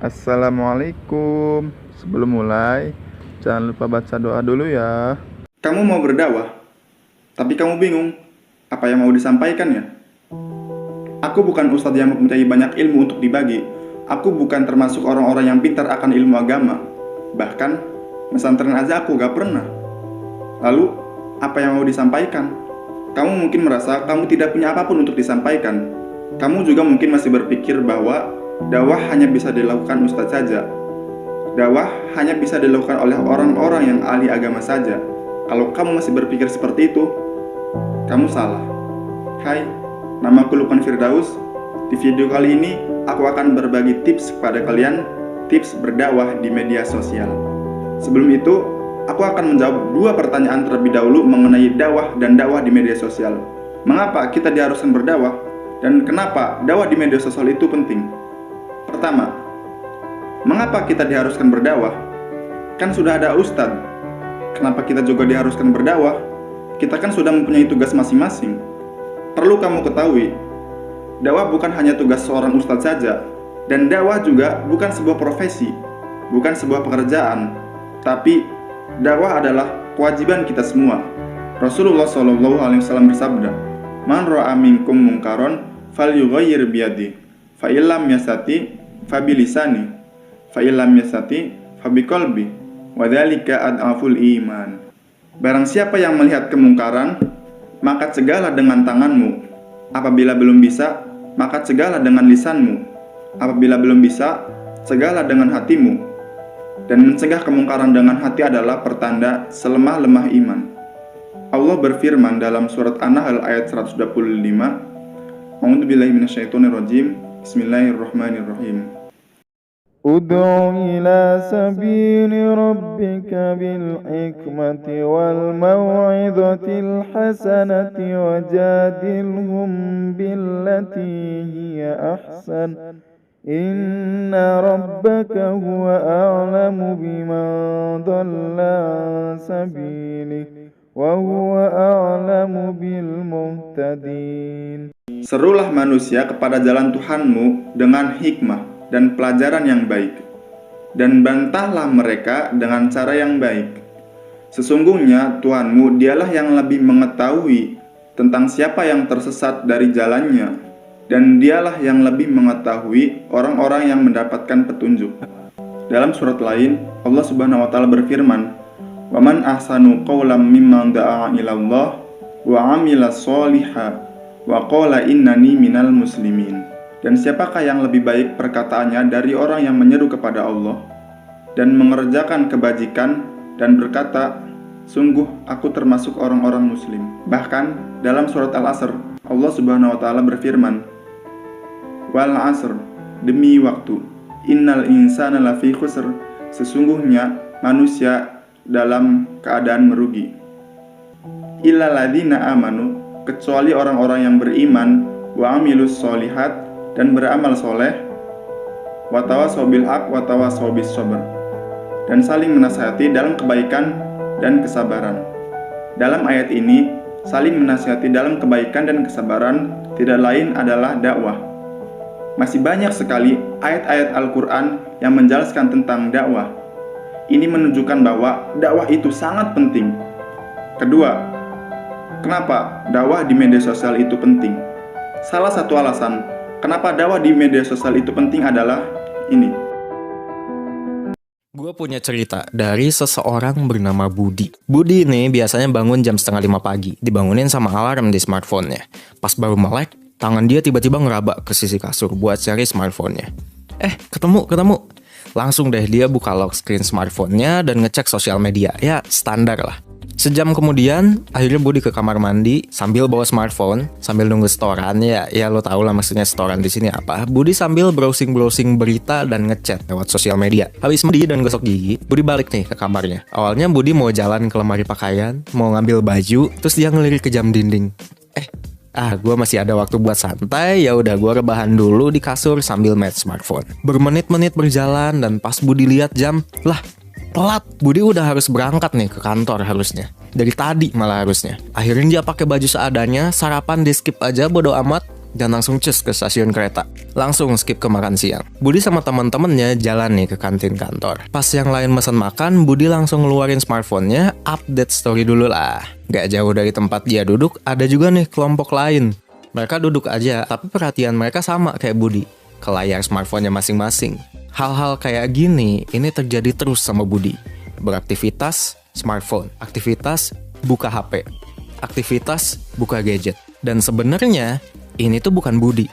Assalamualaikum. Sebelum mulai, jangan lupa baca doa dulu ya. Kamu mau berdakwah, tapi kamu bingung apa yang mau disampaikan ya? Aku bukan ustadz yang mempunyai banyak ilmu untuk dibagi. Aku bukan termasuk orang-orang yang pintar akan ilmu agama. Bahkan, pesantren aja aku gak pernah. Lalu, apa yang mau disampaikan? Kamu mungkin merasa kamu tidak punya apapun untuk disampaikan. Kamu juga mungkin masih berpikir bahwa dakwah hanya bisa dilakukan ustadz saja. Dakwah hanya bisa dilakukan oleh orang-orang yang ahli agama saja. Kalau kamu masih berpikir seperti itu, kamu salah. Hai, namaku Lukman Firdaus. Di video kali ini, aku akan berbagi tips kepada kalian, tips berdakwah di media sosial. Sebelum itu, aku akan menjawab 2 pertanyaan terlebih dahulu mengenai dakwah dan dakwah di media sosial. Mengapa kita diharuskan berdakwah? Dan kenapa dakwah di media sosial itu penting? Pertama, mengapa kita diharuskan berdakwah? Kan sudah ada ustadz. Kenapa kita juga diharuskan berdakwah? Kita kan sudah mempunyai tugas masing-masing. Perlu kamu ketahui, dakwah bukan hanya tugas seorang ustadz saja. Dan dakwah juga bukan sebuah profesi, bukan sebuah pekerjaan. Tapi, dakwah adalah kewajiban kita semua. Rasulullah SAW bersabda, "Man ra'a minkum mungkaron falyughayyir biyadihi, fa illam yastati fa bilisani, fa illam yastati fa biqalbi, wa dzalika ad'aful iman." Barang siapa yang melihat kemungkaran, maka cegahlah dengan tanganmu. Apabila belum bisa, maka cegahlah dengan lisanmu. Apabila belum bisa, cegahlah dengan hatimu. Dan mencegah kemungkaran dengan hati adalah pertanda selemah-lemah iman. Allah berfirman dalam surat An-Nahl ayat 125, A'udzubillahi minasyaitonirrajim. Bismillahirrahmanirrahim. Ud'u ila sabili rabbika bil hikmati wal mau'izatil hasanati wajadilhum billati hiya ahsan. Inna rabbaka huwa a'lamu biman dhalla an sabilihi wa huwa a'lamu bil muhtadin. Serulah manusia kepada jalan Tuhanmu dengan hikmah dan pelajaran yang baik, dan bantahlah mereka dengan cara yang baik. Sesungguhnya Tuhanmu dialah yang lebih mengetahui tentang siapa yang tersesat dari jalannya, dan dialah yang lebih mengetahui orang-orang yang mendapatkan petunjuk. Dalam surat lain, Allah Subhanahu wa taala berfirman, "Wa man ahsanu qawlan mimman da'a ilallah wa 'amila sholihan wa qala innani minal muslimin." Dan siapakah yang lebih baik perkataannya dari orang yang menyeru kepada Allah dan mengerjakan kebajikan dan berkata, "Sungguh aku termasuk orang-orang muslim." Bahkan dalam surat Al-Asr, Allah Subhanahu wa taala berfirman, "Wal 'asr, demi waktu, innal insana lafi khusr." Sesungguhnya manusia dalam keadaan merugi. Illal ladzina amanu, kecuali orang-orang yang beriman, wa amilus sholihat, dan beramal soleh, wa tawassaw bil haq wa tawassaw bis sabr, dan saling menasihati dalam kebaikan dan kesabaran. Dalam ayat ini, saling menasihati dalam kebaikan dan kesabaran tidak lain adalah dakwah. Masih banyak sekali ayat-ayat Al-Quran yang menjelaskan tentang dakwah. Ini menunjukkan bahwa dakwah itu sangat penting. Kedua, kenapa dakwah di media sosial itu penting? Salah satu alasan kenapa dakwah di media sosial itu penting adalah ini. Gue punya cerita dari seseorang bernama Budi. Budi ini biasanya bangun jam 4:30 pagi, dibangunin sama alarm di smartphone-nya. Pas baru melek, tangan dia tiba-tiba ngeraba ke sisi kasur buat cari smartphone-nya. Ketemu. Langsung deh dia buka lock screen smartphone-nya dan ngecek sosial media. Ya, standar lah. Sejam kemudian, akhirnya Budi ke kamar mandi sambil bawa smartphone, sambil nunggu setoran. Ya lo tau lah maksudnya setoran di sini apa. Budi sambil browsing berita dan ngechat lewat sosial media. Habis mandi dan gosok gigi, Budi balik nih ke kamarnya. Awalnya Budi mau jalan ke lemari pakaian, mau ngambil baju, terus dia ngelirik ke jam dinding. Gue masih ada waktu buat santai, ya udah gue rebahan dulu di kasur sambil main smartphone. Bermenit-menit berjalan dan pas Budi lihat jam, lah telat. Budi udah harus berangkat nih ke kantor harusnya. Dari tadi malah harusnya. Akhirnya dia pakai baju seadanya, sarapan di skip aja bodo amat. dan langsung cus ke stasiun kereta. Langsung skip ke makan siang. Budi sama teman-temannya jalan nih ke kantin kantor. Pas yang lain mesen makan, Budi langsung ngeluarin smartphone-nya, update story dulu lah. Gak jauh dari tempat dia duduk, ada juga nih kelompok lain. Mereka duduk aja, tapi perhatian mereka sama kayak Budi, ke layar smartphone-nya masing-masing. Hal-hal kayak gini, ini terjadi terus sama Budi. Beraktivitas, smartphone. Aktivitas, buka HP. Aktivitas, buka gadget. Dan sebenarnya, ini tuh bukan Budi.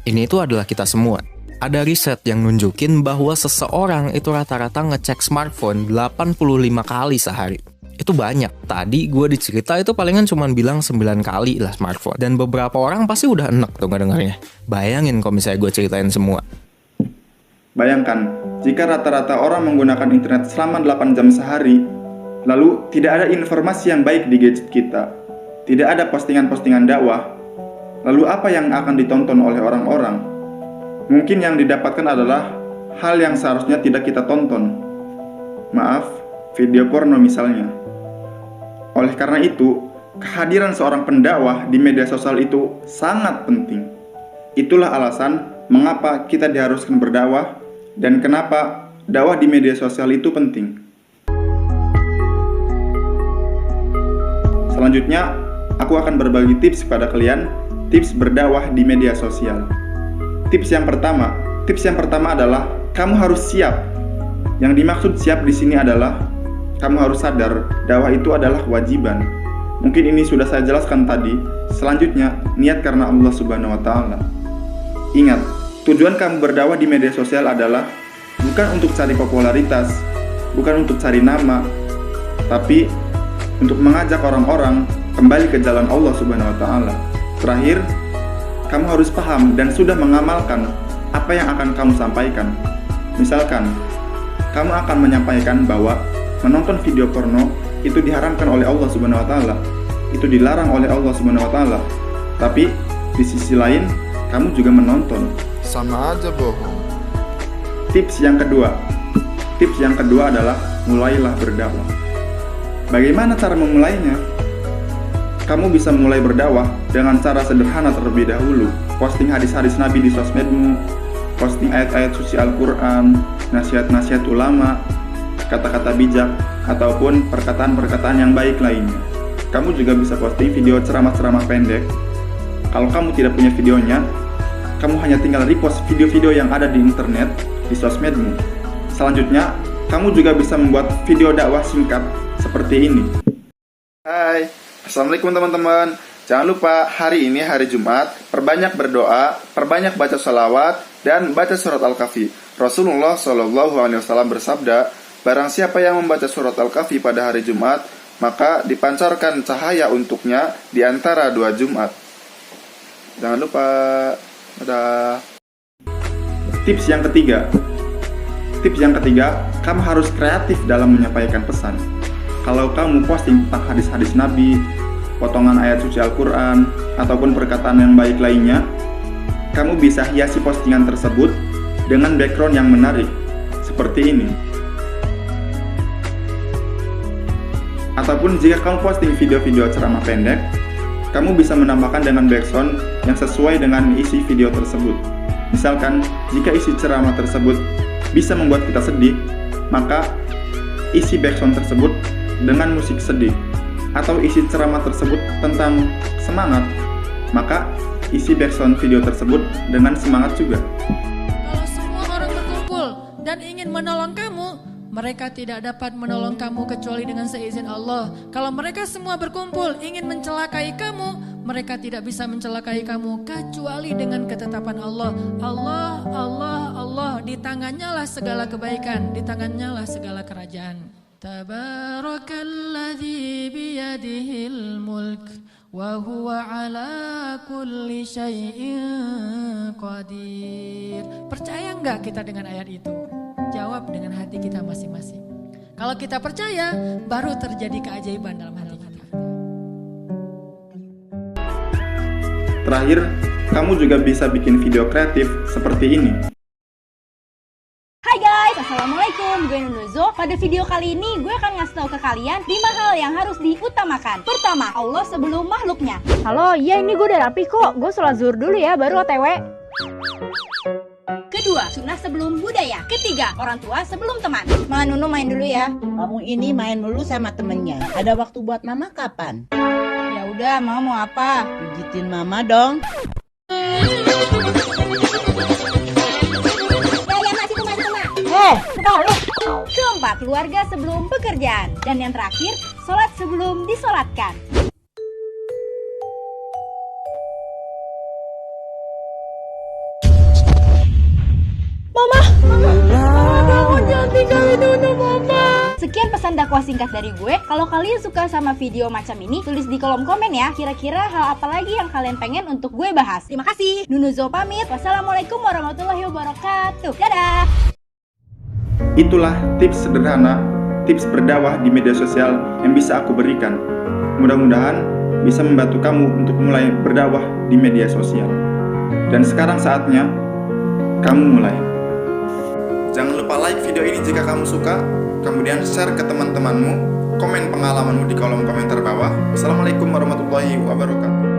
Ini tuh adalah kita semua. Ada riset yang nunjukin bahwa seseorang itu rata-rata ngecek smartphone 85 kali sehari. Itu banyak. Tadi gue dicerita itu palingan cuma bilang 9 kali lah smartphone. Dan beberapa orang pasti udah enek tuh ngedengarnya. Bayangin kalau misalnya gue ceritain semua. Bayangkan, jika rata-rata orang menggunakan internet selama 8 jam sehari, lalu tidak ada informasi yang baik di gadget kita, tidak ada postingan-postingan dakwah, lalu apa yang akan ditonton oleh orang-orang? Mungkin yang didapatkan adalah hal yang seharusnya tidak kita tonton. Maaf, video porno misalnya. Oleh karena itu, kehadiran seorang pendakwah di media sosial itu sangat penting. Itulah alasan mengapa kita diharuskan berdakwah dan kenapa dakwah di media sosial itu penting. Selanjutnya, aku akan berbagi tips kepada kalian, tips berdakwah di media sosial. Tips yang pertama adalah kamu harus siap. Yang dimaksud siap di sini adalah kamu harus sadar dakwah itu adalah kewajiban. Mungkin ini sudah saya jelaskan tadi. Selanjutnya, niat karena Allah Subhanahu wa taala. Ingat, tujuan kamu berdakwah di media sosial adalah bukan untuk cari popularitas, bukan untuk cari nama, tapi untuk mengajak orang-orang kembali ke jalan Allah Subhanahu wa taala. Terakhir, kamu harus paham dan sudah mengamalkan apa yang akan kamu sampaikan. Misalkan, kamu akan menyampaikan bahwa menonton video porno itu diharamkan oleh Allah Subhanahu wa taala. Itu dilarang oleh Allah Subhanahu wa taala. Tapi di sisi lain, kamu juga menonton. Sama aja bohong. Tips yang kedua adalah mulailah berdakwah. Bagaimana cara memulainya? Kamu bisa mulai berdakwah dengan cara sederhana terlebih dahulu. Posting hadis-hadis Nabi di sosmedmu, posting ayat-ayat suci Al-Quran, nasihat-nasihat ulama, kata-kata bijak, ataupun perkataan-perkataan yang baik lainnya. Kamu juga bisa posting video ceramah-ceramah pendek. Kalau kamu tidak punya videonya, kamu hanya tinggal repost video-video yang ada di internet, di sosmedmu. Selanjutnya, kamu juga bisa membuat video dakwah singkat seperti ini. Hai, Assalamualaikum teman-teman. Jangan lupa hari ini hari Jumat, perbanyak berdoa, perbanyak baca sholawat, dan baca surat Al-Kahfi. Rasulullah SAW bersabda, barang siapa yang membaca surat Al-Kahfi pada hari Jumat, maka dipancarkan cahaya untuknya di antara 2 Jumat. Jangan lupa. Dadah. Tips yang ketiga, kamu harus kreatif dalam menyampaikan pesan. Kalau kamu posting tentang hadis-hadis Nabi, potongan ayat suci Al-Quran, ataupun perkataan yang baik lainnya, kamu bisa hiasi postingan tersebut dengan background yang menarik, seperti ini. Ataupun jika kamu posting video-video ceramah pendek, kamu bisa menambahkan dengan background yang sesuai dengan isi video tersebut. Misalkan, jika isi ceramah tersebut bisa membuat kita sedih, maka isi background tersebut dengan musik sedih. Atau isi ceramah tersebut tentang semangat, maka isi background video tersebut dengan semangat juga. Kalau semua orang berkumpul dan ingin menolong kamu, mereka tidak dapat menolong kamu kecuali dengan seizin Allah. Kalau mereka semua berkumpul ingin mencelakai kamu, mereka tidak bisa mencelakai kamu kecuali dengan ketetapan Allah. Allah, Allah, Allah, di tangannya lah segala kebaikan, di tangannya lah segala kerajaan. Tabarakalladzi biyadihil mulk wa huwa ala kulli syai'in qadir. Percaya enggak kita dengan ayat itu? Jawab dengan hati kita masing-masing. Kalau kita percaya, baru terjadi keajaiban dalam hati kita. Terakhir, kamu juga bisa bikin video kreatif seperti ini. Hai guys! guys, Assalamualaikum, gue Nunuzo. Pada video kali ini gue akan ngasih tahu ke kalian 5 hal yang harus diutamakan. Pertama, Allah sebelum makhluknya. Halo, iya ini gue udah rapi kok. Gue sholat zuhur dulu ya, baru OTW. Kedua, sunnah sebelum budaya. Ketiga, orang tua sebelum teman. Ma, Nunu main dulu ya. Kamu ini main dulu sama temennya. Ada waktu buat mama kapan? Ya udah, mau apa? Pijitin mama dong. Keempat, keluarga sebelum pekerjaan. Dan yang terakhir, sholat sebelum disolatkan. Sekian pesan dakwah singkat dari gue. Kalau kalian suka sama video macam ini, tulis di kolom komen ya. Kira-kira hal apa lagi yang kalian pengen untuk gue bahas. Terima kasih. Nunuzo pamit. Wassalamualaikum warahmatullahi wabarakatuh. Dadah. Itulah tips sederhana, tips berdakwah di media sosial yang bisa aku berikan. Mudah-mudahan bisa membantu kamu untuk mulai berdakwah di media sosial. Dan sekarang saatnya kamu mulai. Jangan lupa like video ini jika kamu suka, kemudian share ke teman-temanmu, komen pengalamanmu di kolom komentar bawah. Wassalamualaikum warahmatullahi wabarakatuh.